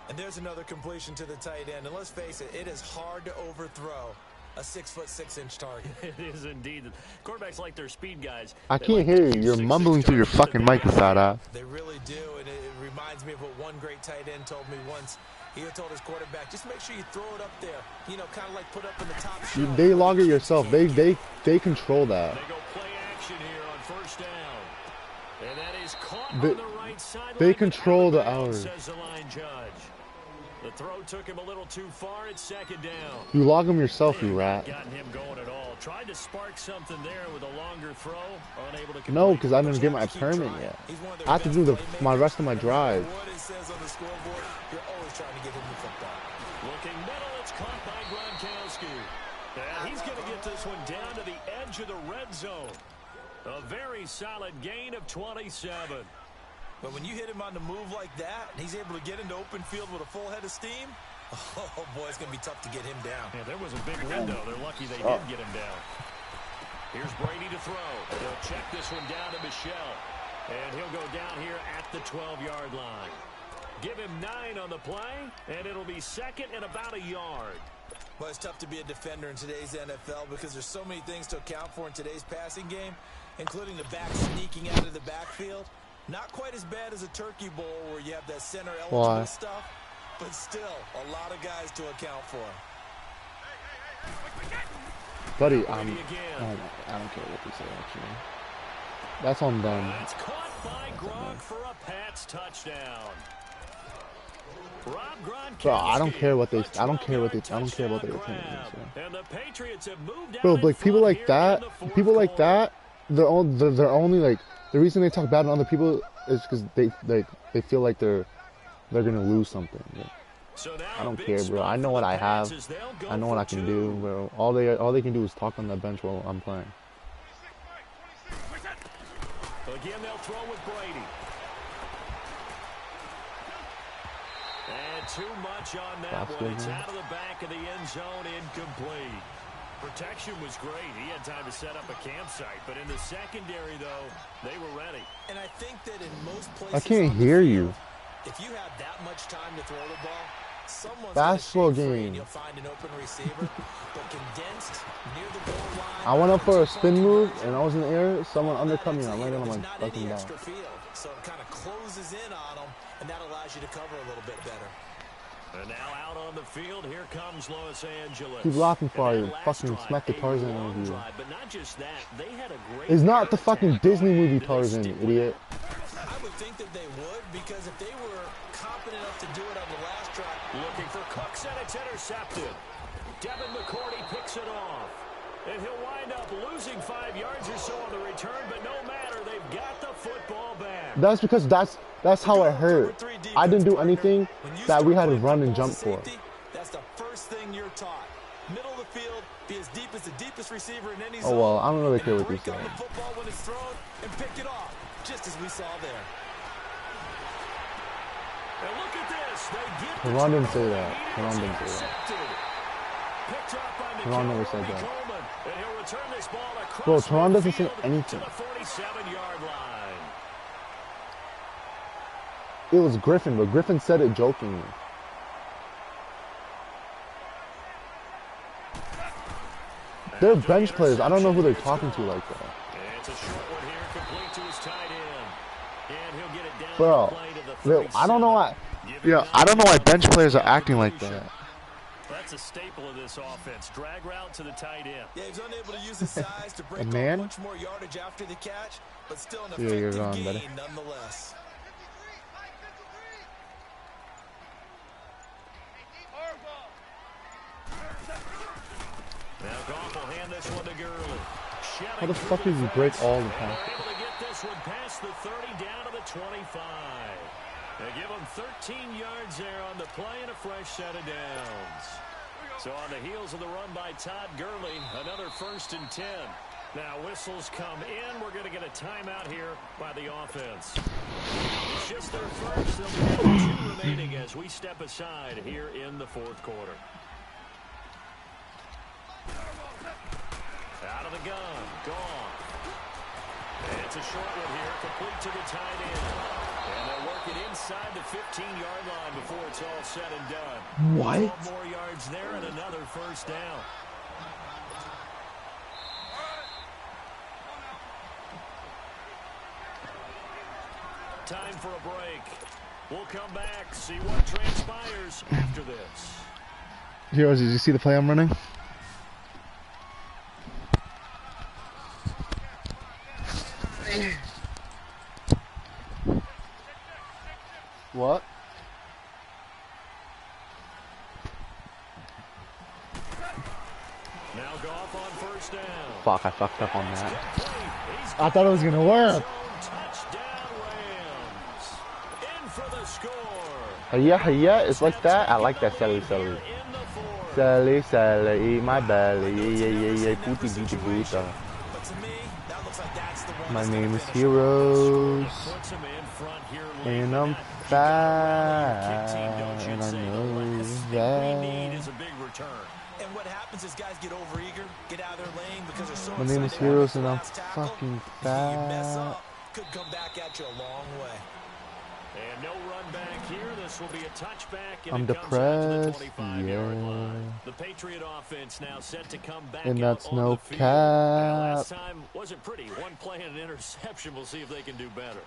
[SPEAKER 4] And there's another completion to the tight end. And let's face it, it is hard to overthrow a 6'6" target.
[SPEAKER 3] It is indeed. Quarterbacks like their speed guys.
[SPEAKER 1] I can't hear you. You're mumbling through your fucking mic, Asada.
[SPEAKER 4] They really do, and it reminds me of what one great tight end told me once. He had told his quarterback, just make sure you throw it up there. You know, kind of like put up in the top shelf.
[SPEAKER 1] They log it yourself. They control that.
[SPEAKER 3] They go play action here on first down. And that is caught on the right sideline.
[SPEAKER 1] They control the hours.
[SPEAKER 3] Says the line judge. The throw took him a little too far. It's second down.
[SPEAKER 1] You log them yourself, you rat.
[SPEAKER 3] Gotten him going at all. Tried to spark something there with a longer throw. Unable to complete.
[SPEAKER 1] No, because I didn't get my permit yet. I have to do my rest of my drive.
[SPEAKER 4] What it says on the scoreboard, you're always trying to get him the football.
[SPEAKER 3] Looking middle, it's caught by Gronkowski. And he's going to get this one down to the edge of the red zone. A very solid gain of 27.
[SPEAKER 4] But when you hit him on the move like that, and he's able to get into open field with a full head of steam, oh boy, it's going to be tough to get him down.
[SPEAKER 3] Yeah, there was a big window. They're lucky they did get him down. Here's Brady to throw. They'll check this one down to Michelle. And he'll go down here at the 12-yard line. Give him 9 on the play, and it'll be second and about a yard.
[SPEAKER 4] Well, it's tough to be a defender in today's NFL because there's so many things to account for in today's passing game, including the back sneaking out of the backfield. Not quite as bad as a turkey bowl where you have that center eligible stuff, but still a lot of guys to account for.
[SPEAKER 1] Buddy, I don't care what they say, actually. That's on them.
[SPEAKER 3] That's caught by Gronk for a Pats touchdown. Rob Gronkowski.
[SPEAKER 1] Bro, I don't care what they about their opinion.
[SPEAKER 3] And the Patriots have moved out.
[SPEAKER 1] Bro, like people like that, they're only like the reason they talk bad on other people is because they feel like they're gonna lose something. Yeah. I don't care, bro. I know what I have. I know what I can do, bro. All they can do is talk on the bench while I'm playing.
[SPEAKER 3] Again, they'll throw with Brady. And too much on that one. It's out of the back of the end zone, incomplete. Protection was great. He had time to set up a campsite. But in the secondary, though, they were ready.
[SPEAKER 4] And I think that in most places
[SPEAKER 1] I can't hear you.
[SPEAKER 4] If you have that much time to throw the ball, someone's
[SPEAKER 1] basketball game.
[SPEAKER 4] you'll find an open receiver. But condensed near the goal line.
[SPEAKER 1] I went up for a spin move and I was in the air. Someone undercut me and I landed on my fucking back.
[SPEAKER 4] So it kind of closes in on them, and that allows you to cover a little bit better.
[SPEAKER 3] And now out on the field, here comes Los Angeles.
[SPEAKER 1] Keep laughing for you. Fucking smack the Tarzan over you.
[SPEAKER 3] But not just that, they had a great
[SPEAKER 1] it's not the fucking Disney movie Tarzan, you idiot.
[SPEAKER 4] I would think that they would, because if they were competent enough to do it on the last drive.
[SPEAKER 3] Looking for Cooks, and it's intercepted. Devin McCourty picks it off. And he'll wind up losing 5 yards or so on the return, but no matter, they've got the football back.
[SPEAKER 1] That's because that's how it hurt. I didn't do anything that we had to run and jump for.
[SPEAKER 4] taught. Middle of the field, be as deep as the deepest receiver in any
[SPEAKER 1] Oh
[SPEAKER 4] zone.
[SPEAKER 1] well, I don't really care what you
[SPEAKER 4] Break
[SPEAKER 1] say.
[SPEAKER 4] on the football when it's thrown and pick it off, just as we saw there.
[SPEAKER 3] And look at this. They get the
[SPEAKER 1] Ron didn't say
[SPEAKER 3] turnover
[SPEAKER 1] that.
[SPEAKER 3] they
[SPEAKER 1] Ron
[SPEAKER 3] needed.
[SPEAKER 1] didn't say that.
[SPEAKER 3] Intercepted. Picked up by
[SPEAKER 1] Ron never
[SPEAKER 3] Nikhil
[SPEAKER 1] said that.
[SPEAKER 3] Coleman, and he'll return this ball across
[SPEAKER 1] Bro, Teron doesn't say
[SPEAKER 3] midfield
[SPEAKER 1] anything.
[SPEAKER 3] to the 47-yard line.
[SPEAKER 1] It was Griffin, but Griffin said it jokingly. They're bench players. I don't know who they're talking to like that.
[SPEAKER 3] It's a short one here, complete to his tight end. And he'll get it down
[SPEAKER 1] Bro,
[SPEAKER 3] the play to the 37.
[SPEAKER 1] I don't know why. Yeah, I don't know why bench players are acting like that.
[SPEAKER 3] That's a staple of this offense. Drag route to the tight end.
[SPEAKER 4] Yeah, he's unable to use his size to break
[SPEAKER 1] man?
[SPEAKER 4] much more yardage after the catch, but still an
[SPEAKER 1] Yeah, you're
[SPEAKER 4] effective
[SPEAKER 1] wrong,
[SPEAKER 4] gain
[SPEAKER 1] buddy.
[SPEAKER 4] nonetheless.
[SPEAKER 3] Now Goff will hand this one to Gurley.
[SPEAKER 1] How the fuck does he break all the time?
[SPEAKER 3] Able to get this one past the 30 down to the 25. They give him 13 yards there on the play and a fresh set of downs. So on the heels of the run by Todd Gurley, another 1st and 10. Now whistles come in. We're going to get a timeout here by the offense. It's just their first. They'll be 2 remaining as we step aside here in the 4th quarter. Out of the gun, gone. And it's a short one here, complete to the tight end. And they'll work it inside the 15-yard line before it's all said and done.
[SPEAKER 1] What?
[SPEAKER 3] 12 more yards there and another 1st down. Time for a break. We'll come back, see what transpires after this.
[SPEAKER 1] Heroes, did you see the play I'm running? What?
[SPEAKER 3] Now Goff on 1st down.
[SPEAKER 1] Fuck, I fucked up on that. I thought it was gonna work.
[SPEAKER 3] Touchdown Rams. In for the score.
[SPEAKER 1] Yeah, it's like that. I like that, Sally. Sally, eat my belly. Yeah, booty, booty, booty.
[SPEAKER 4] But to me, that looks like that's the one.
[SPEAKER 1] My name is Heroes, and I'm fat, and I know that.
[SPEAKER 3] Is a big return.
[SPEAKER 4] And what happens is guys get overeager, get out of their lane because they're so
[SPEAKER 1] My name is
[SPEAKER 4] excited
[SPEAKER 1] Heroes,
[SPEAKER 4] about
[SPEAKER 1] and
[SPEAKER 4] the
[SPEAKER 1] I'm
[SPEAKER 4] last tackle.
[SPEAKER 1] fucking
[SPEAKER 4] You mess
[SPEAKER 1] fat.
[SPEAKER 4] up, could come back at you a long way.
[SPEAKER 3] And no run back here. This will be a touchback. And
[SPEAKER 1] I'm
[SPEAKER 3] it comes out to the
[SPEAKER 1] depressed,
[SPEAKER 3] 25-yard
[SPEAKER 1] yeah.
[SPEAKER 3] line. The Patriot offense now set to come back
[SPEAKER 1] And
[SPEAKER 3] out
[SPEAKER 1] that's
[SPEAKER 3] on
[SPEAKER 1] no
[SPEAKER 3] the field. Last
[SPEAKER 1] cap.
[SPEAKER 3] time wasn't pretty. One play and an interception. We'll see if they can do better.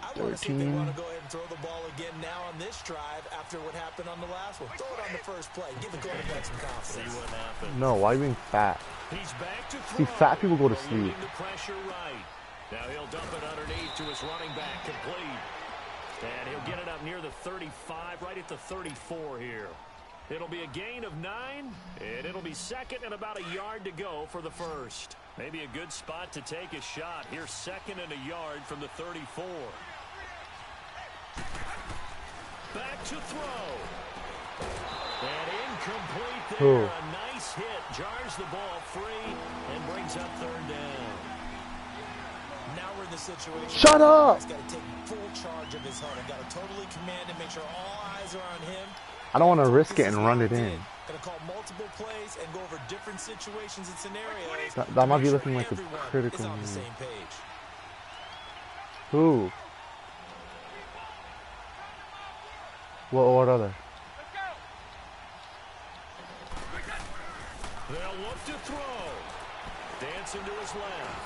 [SPEAKER 4] I want to see if they want to go ahead and throw the ball again now on this drive after what happened on the last one. Throw it on the first play. Give the quarterback some confidence.
[SPEAKER 3] See what happens.
[SPEAKER 1] No, why are you being fat?
[SPEAKER 3] He's back to
[SPEAKER 1] See,
[SPEAKER 3] throw.
[SPEAKER 1] fat people go to
[SPEAKER 3] Relieving
[SPEAKER 1] sleep.
[SPEAKER 3] the pressure right. Now he'll dump it underneath to his running back, complete. And he'll get it up near the 35, right at the 34 here. It'll be a gain of 9, and it'll be 2nd and about a yard to go for the 1st. Maybe a good spot to take a shot. Here's 2nd and a yard from the 34. Back to throw. And incomplete there.
[SPEAKER 1] Ooh.
[SPEAKER 3] A nice hit. Jars the ball free and brings up 3rd down.
[SPEAKER 4] Now we're in the situation.
[SPEAKER 1] Shut up!
[SPEAKER 4] He's got to take full charge of his hunt. Got to totally command and make sure all eyes are on him.
[SPEAKER 1] I don't want to risk it and run it in.
[SPEAKER 4] Going to call multiple plays and go over different situations and scenarios.
[SPEAKER 1] That might be
[SPEAKER 4] to make
[SPEAKER 1] looking like a
[SPEAKER 4] everyone
[SPEAKER 1] critical
[SPEAKER 4] is on the
[SPEAKER 1] move.
[SPEAKER 4] same page.
[SPEAKER 1] Who? What other?
[SPEAKER 3] They'll look to throw. Dancing to his left.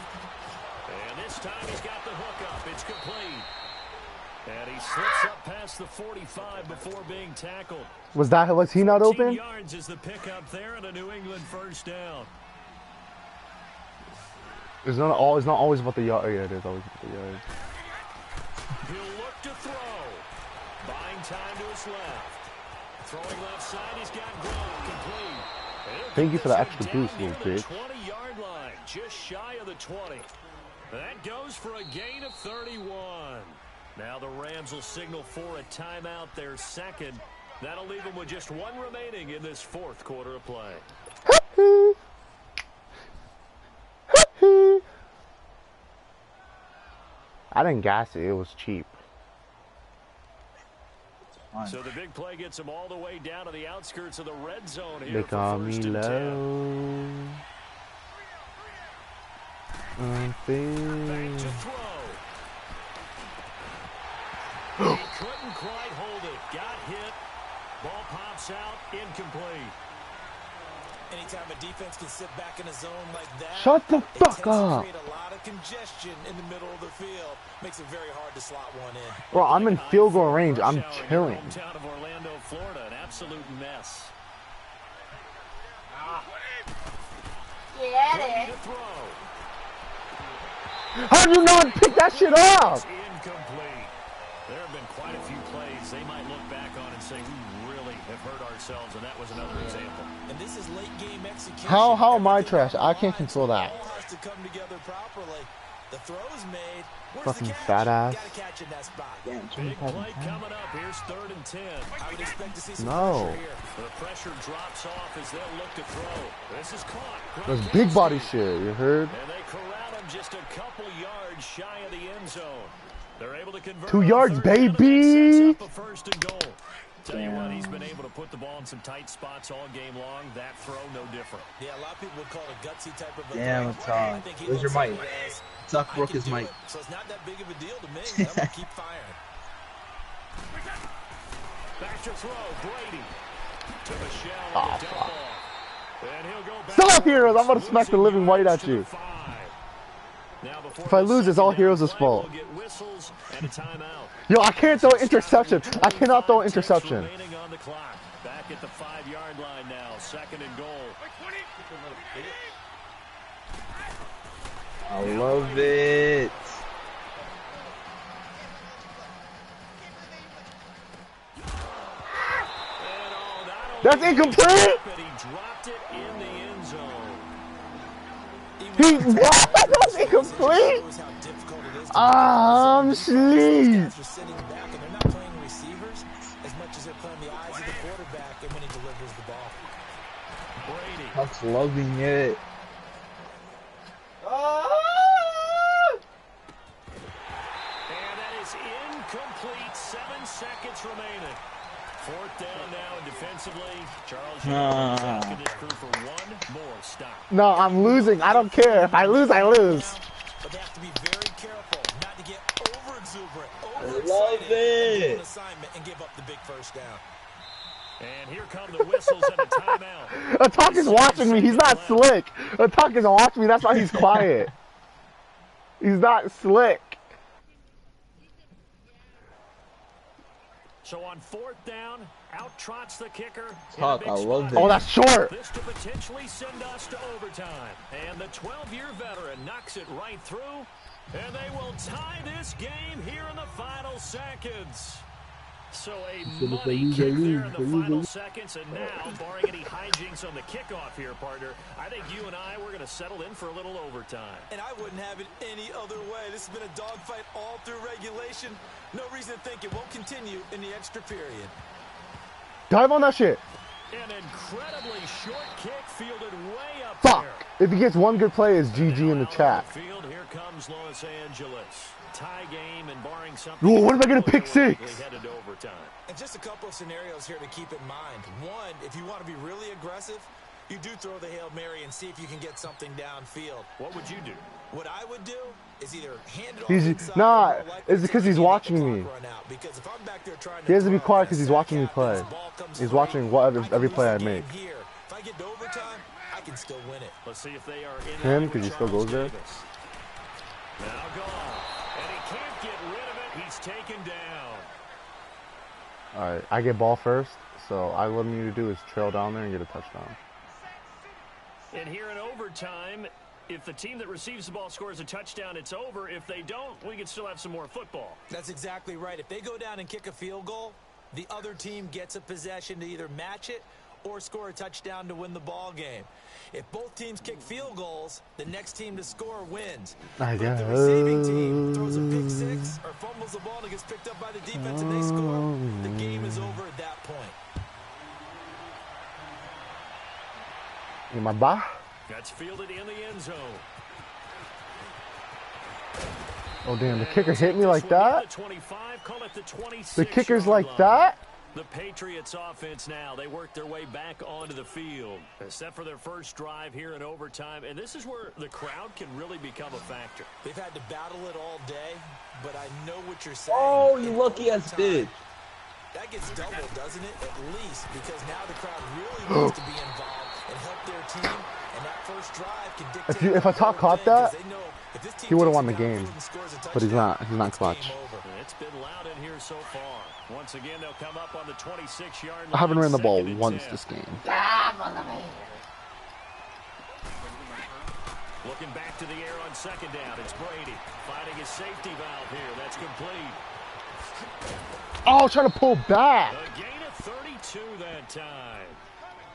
[SPEAKER 3] And this time he's got the hook up. It's complete. And he slips up past the 45 before being tackled.
[SPEAKER 1] Was he not
[SPEAKER 3] 14
[SPEAKER 1] open?
[SPEAKER 3] yards is the pickup there and a New England 1st down.
[SPEAKER 1] It's not always about the yard. Oh, yeah, it is always about the yard.
[SPEAKER 3] He'll look to throw. Buying time to his left. Throwing left side, he's got Gronk complete.
[SPEAKER 1] Thank you for the
[SPEAKER 3] This
[SPEAKER 1] extra
[SPEAKER 3] one
[SPEAKER 1] boost,
[SPEAKER 3] down
[SPEAKER 1] little
[SPEAKER 3] near the
[SPEAKER 1] bitch.
[SPEAKER 3] 20-yard line, just shy of the 20. That goes for a gain of 31. Now the Rams will signal for a timeout, their 2nd. That'll leave them with just one remaining in this fourth quarter of play.
[SPEAKER 1] I didn't gas it. It was cheap.
[SPEAKER 3] So the big play gets them all the way down to the outskirts of the red zone here.
[SPEAKER 1] They call me low.
[SPEAKER 3] Back to throw. He couldn't quite hold it. Got hit. Ball pops out. Incomplete.
[SPEAKER 4] Anytime a defense can sit back in a zone like that,
[SPEAKER 1] Shut the fuck up.
[SPEAKER 4] create a lot of congestion in the middle of the field. Makes it very hard to slot one in.
[SPEAKER 1] Bro, I'm in field goal range. I'm chilling.
[SPEAKER 3] Hometown of Orlando, Florida, an absolute mess.
[SPEAKER 2] Get it.
[SPEAKER 1] How'd you not pick that shit up?
[SPEAKER 3] Incomplete. There have been quite a few plays they might look back on and say, we really have hurt ourselves, and that was another example.
[SPEAKER 4] And this is late game execution.
[SPEAKER 1] How am I trash? I can't control that.
[SPEAKER 4] All has to come together properly. The throw's made. Where's
[SPEAKER 1] Fucking
[SPEAKER 4] the catch?
[SPEAKER 1] fat ass.
[SPEAKER 4] Gotta catch in that spot.
[SPEAKER 3] Big play coming up. Here's 3rd and 10.
[SPEAKER 4] I would expect to see some
[SPEAKER 1] No.
[SPEAKER 4] pressure here.
[SPEAKER 3] The pressure drops off as they'll look to throw. This is caught.
[SPEAKER 1] That's big body shit. You heard?
[SPEAKER 3] And they corral him just a couple yards shy of the end zone. They're able to convert.
[SPEAKER 1] 2 yards,
[SPEAKER 3] on 3rd down, and that
[SPEAKER 1] baby.
[SPEAKER 3] sets up a 1st and goal. Tell you what, he's been able to put the ball in some tight spots all game long. That throw, no different.
[SPEAKER 4] Yeah, a lot of people would call it a gutsy type of a
[SPEAKER 5] Damn,
[SPEAKER 4] throw. I think he
[SPEAKER 5] where's your
[SPEAKER 4] looks
[SPEAKER 5] mic?
[SPEAKER 4] at it as,
[SPEAKER 5] Tuck
[SPEAKER 4] I
[SPEAKER 5] broke
[SPEAKER 4] can
[SPEAKER 5] his
[SPEAKER 4] do
[SPEAKER 5] mic.
[SPEAKER 4] it. So it's not that big of a deal to me. I'm going to keep firing.
[SPEAKER 3] Back to throw, Brady. To the shell.
[SPEAKER 1] Oh,
[SPEAKER 3] and dump off. And he'll go back.
[SPEAKER 1] Still up heroes. I'm gonna smack the living white at you.
[SPEAKER 3] Now,
[SPEAKER 1] If I lose, it's all heroes' fault.
[SPEAKER 3] We'll get whistles and a timeout.
[SPEAKER 1] Yo, I can't throw an interception. I cannot throw an interception.
[SPEAKER 3] Remaining on the clock. Back at the 5-yard line now. 2nd and goal.
[SPEAKER 5] I love it.
[SPEAKER 1] That's incomplete.
[SPEAKER 3] He dropped it in the end zone.
[SPEAKER 1] What? That's incomplete. I'm asleep.
[SPEAKER 4] Sitting back, and they're not playing receivers as much as they're playing the eyes of the quarterback and when he delivers the ball.
[SPEAKER 3] Brady.
[SPEAKER 5] Tuck's loving it.
[SPEAKER 3] And that is incomplete. 7 seconds remaining. 4th down now, and defensively, Charles is asking his crew for one more stop.
[SPEAKER 1] No, I'm losing. I don't care. If I lose, I lose.
[SPEAKER 4] But they have to be very careful not to get over-exuberant,
[SPEAKER 5] Love it.
[SPEAKER 4] assignment and give up the big 1st down.
[SPEAKER 3] And here come the whistles and a timeout.
[SPEAKER 1] Attack is watching me. He's not slick. Attack is watching me. That's why he's quiet. He's not slick.
[SPEAKER 3] So on 4th down, out trots the kicker.
[SPEAKER 5] Tuck, I love
[SPEAKER 1] Oh,
[SPEAKER 5] it.
[SPEAKER 1] that's short.
[SPEAKER 3] This to potentially send us to overtime. And the 12-year veteran knocks it right through. And they will tie this game here in the final seconds. So a money kick there in the final seconds. And now, barring any hijinks on the kickoff here, partner, I think you and I, we're going to settle in for a little overtime.
[SPEAKER 4] And I wouldn't have it any other way. This has been a dogfight all through regulation. No reason to think it won't continue in the extra period.
[SPEAKER 1] Dive on that shit.
[SPEAKER 3] An incredibly short kick fielded way up
[SPEAKER 1] Fuck.
[SPEAKER 3] there.
[SPEAKER 1] If he gets one good play, it's GG in the chat.
[SPEAKER 3] Field, here comes Los Angeles. Tie game and barring something.
[SPEAKER 1] Ooh, what if I get a pick six?
[SPEAKER 3] Headed to overtime.
[SPEAKER 4] And just a couple of scenarios here to keep in mind. One, if you want to be really aggressive, you do throw the Hail Mary and see if you can get something downfield.
[SPEAKER 3] What would you do?
[SPEAKER 4] What I would do is either hand it off
[SPEAKER 1] He's
[SPEAKER 4] inside
[SPEAKER 1] nah.
[SPEAKER 4] or likely
[SPEAKER 1] It's because
[SPEAKER 4] to
[SPEAKER 1] he's
[SPEAKER 4] let the
[SPEAKER 1] watching
[SPEAKER 4] clock
[SPEAKER 1] me.
[SPEAKER 4] run out. Because if I'm back there trying
[SPEAKER 1] He has to be
[SPEAKER 4] throw
[SPEAKER 1] quiet
[SPEAKER 4] and
[SPEAKER 1] because he's
[SPEAKER 4] sack
[SPEAKER 1] watching me
[SPEAKER 4] out,
[SPEAKER 1] play.
[SPEAKER 4] this ball comes
[SPEAKER 1] He's
[SPEAKER 4] free,
[SPEAKER 1] watching
[SPEAKER 4] I
[SPEAKER 1] every
[SPEAKER 4] can
[SPEAKER 1] play I
[SPEAKER 4] lose the
[SPEAKER 1] make.
[SPEAKER 4] game here. If I get to overtime, I can still win it.
[SPEAKER 3] Let's see if they are in
[SPEAKER 1] Him,
[SPEAKER 3] line
[SPEAKER 1] 'cause he
[SPEAKER 3] with
[SPEAKER 1] still
[SPEAKER 3] Charles
[SPEAKER 1] goes there.
[SPEAKER 3] Davis. Now gone. And he can't get rid of it. He's taken down.
[SPEAKER 1] All right, I get ball first, so all I need to do is trail down there and get a touchdown.
[SPEAKER 3] And here in overtime, if the team that receives the ball scores a touchdown, it's over. If they don't, we can still have some more football.
[SPEAKER 4] That's exactly right. If they go down and kick a field goal, the other team gets a possession to either match it or score a touchdown to win the ball game. If both teams kick field goals, the next team to score wins.
[SPEAKER 1] I
[SPEAKER 4] But if the receiving team throws a pick six or fumbles the ball and it gets picked up by the defense and they score, the game is over at that point.
[SPEAKER 1] In my bar.
[SPEAKER 3] That's fielded in the end zone.
[SPEAKER 1] Oh damn, the kicker hit me like that?
[SPEAKER 3] 25, call it the 26
[SPEAKER 1] The kicker's
[SPEAKER 3] yard
[SPEAKER 1] like
[SPEAKER 3] line.
[SPEAKER 1] that?
[SPEAKER 3] The Patriots offense now, they work their way back onto the field. Set for their first drive here in overtime, and this is where the crowd can really become a factor.
[SPEAKER 4] They've had to battle it all day, but I know what you're saying.
[SPEAKER 5] Oh, you lucky ass bitch.
[SPEAKER 4] That gets doubled, doesn't it? At least, because now the crowd really needs to be involved and help their team, and that first drive can dictate.
[SPEAKER 1] If Attack caught that, he would have won the game, but he's not clutch.
[SPEAKER 3] It's been loud in here so far. Once again, they'll come up on the 26-yard line.
[SPEAKER 1] I haven't ran the ball once this game.
[SPEAKER 3] Looking back to the air on second down, it's Brady finding his safety valve here. That's complete.
[SPEAKER 1] Oh, trying to pull back.
[SPEAKER 3] A gain of 32 that time.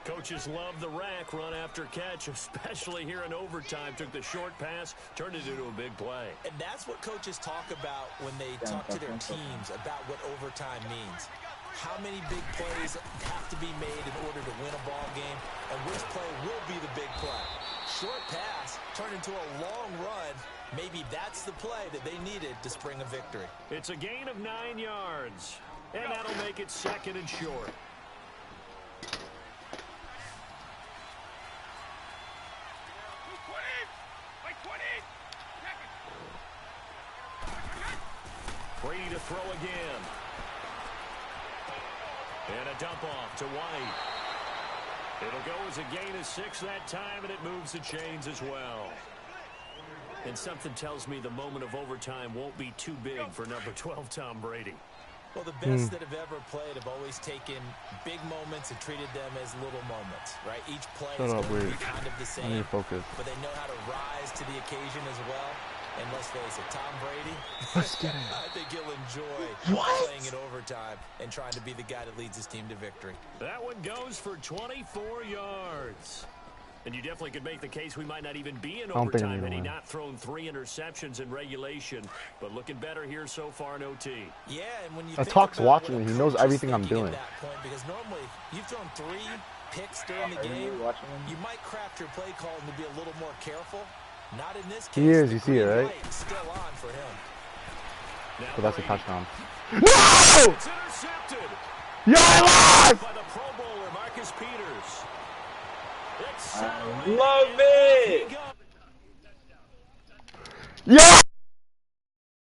[SPEAKER 3] Coaches love the rack run after catch, especially here in overtime. Took the short pass, turned it into a big play.
[SPEAKER 4] And that's what coaches talk about when they talk to their teams about what overtime means. How many big plays have to be made in order to win a ball game, and which play will be the big play. Short pass turned into a long run. Maybe that's the play that they needed to spring a victory.
[SPEAKER 3] It's a gain of 9 yards, and that'll make it second and short. Brady to throw again. And a dump off to White. It'll go as a gain of 6 that time, and it moves the chains as well. And something tells me the moment of overtime won't be too big for number 12, Tom Brady.
[SPEAKER 4] Well, the best that have ever played have always taken big moments and treated them as little moments, right? Each play is going to be kind of the same, but they know how to rise to the occasion as well. And let's face it, Tom Brady, I think he'll enjoy playing in overtime and trying to be the guy that leads his team to victory.
[SPEAKER 3] That one goes for 24 yards. And you definitely could make the case we might not even be in overtime had he not thrown 3 interceptions in regulation. But looking better here so far in OT.
[SPEAKER 4] Yeah, and when you
[SPEAKER 1] Talk's watching and he knows everything I'm doing.
[SPEAKER 4] Because normally you've thrown 3 picks during the game. You might craft your play call and to be a little more careful. Not in this case.
[SPEAKER 1] He is, you see it, right?
[SPEAKER 4] Still on for him.
[SPEAKER 1] So that's a touchdown.
[SPEAKER 3] No! It's intercepted.
[SPEAKER 1] You're alive!
[SPEAKER 3] By the Pro Bowler, Marcus Peters.
[SPEAKER 5] I love it!
[SPEAKER 1] Yeah!